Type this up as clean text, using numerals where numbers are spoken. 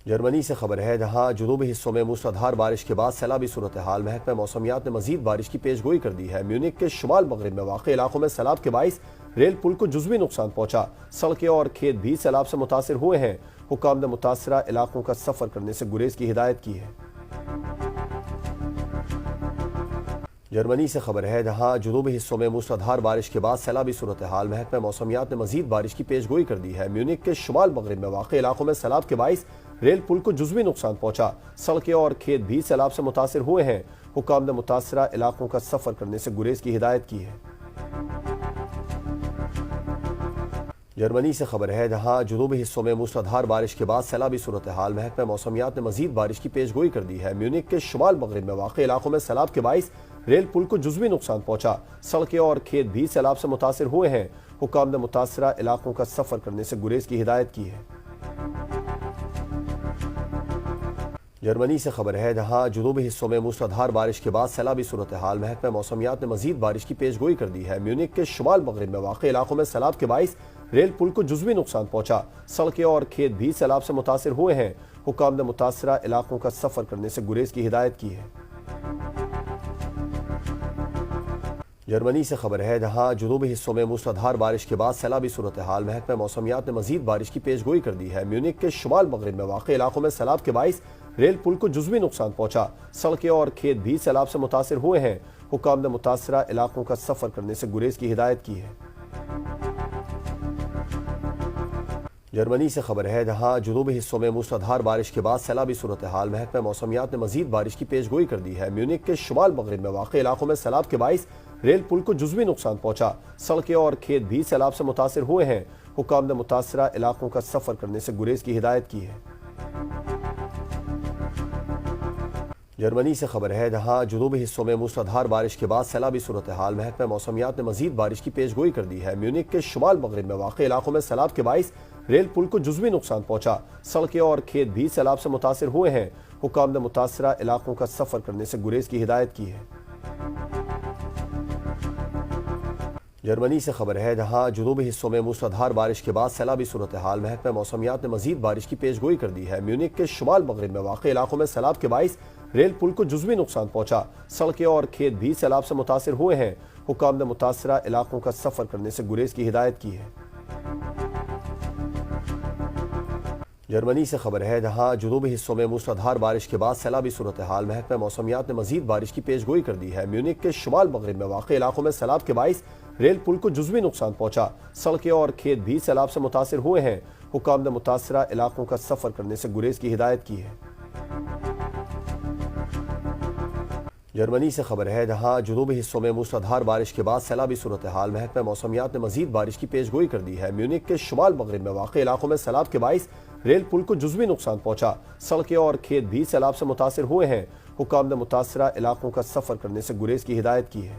Germany से खबर है, जहां जुनूबी हिस्सों में मूसलाधार बारिश के बाद सैलाबी सूरत हाल। महकमा मौसमियात ने मजीद बारिश की पेशगोई कर दी है। म्यूनिक के शुमाल मगरिब में वाक़ इलाकों में सैलाब के बाइस रेल पुल को जुज़वी नुकसान पहुंचा। सड़कें और खेत भी सैलाब से मुतासिर हुए हैं। हुकाम ने मुतासरा इलाकों का सफर करने से गुरेज की हिदायत की है। जर्मनी से खबर है, जहां जुनूबी हिस्सों में मूसलाधार बारिश के बाद सैलाबी सूरत हाल। महकमा मौसमियात ने मजीद बारिश की पेशगोई कर दी है। म्यूनिक के शुमाल मगरिब में वाक़ इलाकों में सैलाब के बाइस रेल पुल को जुज़वी नुकसान पहुंचा। सड़कें और खेत भी सैलाब से मुतासिर हुए हैं। हुकाम ने मुतासरा इलाकों का सफर करने से गुरेज की हिदायत की है। जर्मनी से खबर है, जहां जुनूबी हिस्सों में मूसलाधार बारिश के बाद सैलाबी सूरत हाल। महकमा मौसमियात ने मजीद बारिश की पेशगोई कर दी है। म्यूनिक के शुमाल मगरिब में वाक़ इलाकों में सैलाब के बाइस रेल पुल को जुज़वी नुकसान पहुंचा। सड़कें और खेत भी सैलाब से मुतासिर हुए हैं। हुकाम ने मुतासरा इलाकों का सफर करने से गुरेज की हिदायत की है। जर्मनी से खबर है, जहां जुनूबी हिस्सों में मूसलाधार बारिश के बाद सैलाबी सूरत हाल। महकमा मौसमियात ने मजीद बारिश की पेशगोई कर दी है। म्यूनिक के शुमाल मगरिब में वाक़ इलाकों में सैलाब के बाइस रेल पुल को जुज़वी नुकसान पहुंचा। सड़कें और खेत भी सैलाब से मुतासिर हुए हैं। हुकाम ने मुतासरा इलाकों का सफर करने से गुरेज की हिदायत की है। जर्मनी से खबर है, जहां जुनूबी हिस्सों में मूसलाधार बारिश के बाद सैलाबी सूरत हाल। महकमा मौसमियात ने मजीद बारिश की पेशगोई कर दी है। म्यूनिक के शुमाल मगरिब में वाक़ इलाकों में सैलाब के बाइस रेल पुल को जुज़वी नुकसान पहुंचा। सड़कें और खेत भी सैलाब से मुतासिर हुए हैं। हुकाम ने मुतासरा इलाकों का सफर करने से गुरेज की हिदायत की है। जर्मनी से खबर है, जहां जुनूबी हिस्सों में मूसलाधार बारिश के बाद सैलाबी सूरत हाल। महकमा मौसमियात ने मजीद बारिश की पेशगोई कर दी है। म्यूनिक के शुमाल मगरिब में वाक़ इलाकों में सैलाब के बाइस रेल पुल को जुज़वी नुकसान पहुंचा। सड़कें और खेत भी सैलाब से मुतासिर हुए हैं। हुकाम ने मुतासरा इलाकों का सफर करने से गुरेज की हिदायत की है। जर्मनी से खबर है, जहां जुनूबी हिस्सों में मूसलाधार बारिश के बाद सैलाबी सूरत हाल। महकमा मौसमियात ने मजीद बारिश की पेशगोई कर दी है। म्यूनिक के शुमाल मगरिब में वाक़ इलाकों में सैलाब के बाइस रेल पुल को जुज़वी नुकसान पहुंचा। सड़कें और खेत भी सैलाब से मुतासिर हुए हैं। हुकाम ने मुतासरा इलाकों का सफर करने से गुरेज की हिदायत की है। जर्मनी से खबर है, जहां जुनूबी हिस्सों में मूसलाधार बारिश के बाद सैलाबी सूरत हाल। महकमा मौसमियात ने मजीद बारिश की पेशगोई कर दी है। म्यूनिक के शुमाल मगरिब में वाक़ इलाकों में सैलाब के बाइस रेल पुल को जुज़वी नुकसान पहुंचा। सड़कें और खेत भी सैलाब से मुतासिर हुए हैं। हुकाम ने मुतासरा इलाकों का सफर करने से गुरेज की हिदायत की है। जर्मनी से खबर है, जहां जुनूबी हिस्सों में मूसलाधार बारिश के बाद सैलाबी सूरत हाल। महकमा मौसमियात ने मजीद बारिश की पेशगोई कर दी है। म्यूनिक के शुमाल मगरिब में वाक़ इलाकों में सैलाब के बाइस रेल पुल को जुज़वी नुकसान पहुंचा। सड़कें और खेत भी सैलाब से मुतासिर हुए हैं। हुकाम ने मुतासरा इलाकों का सफर करने से गुरेज की हिदायत की है। जर्मनी से खबर है, जहां जुनूबी हिस्सों में मूसलाधार बारिश के बाद सैलाबी सूरत हाल। महकमा मौसमियात ने मजीद बारिश की पेशगोई कर दी है। म्यूनिक के शुमाल मगरिब में वाक़ इलाकों में सैलाब के बाइस रेल पुल को जुज़वी नुकसान पहुंचा। सड़कें और खेत भी सैलाब से मुतासिर हुए हैं। हुकाम ने मुतासरा इलाकों का सफर करने से गुरेज की हिदायत की है।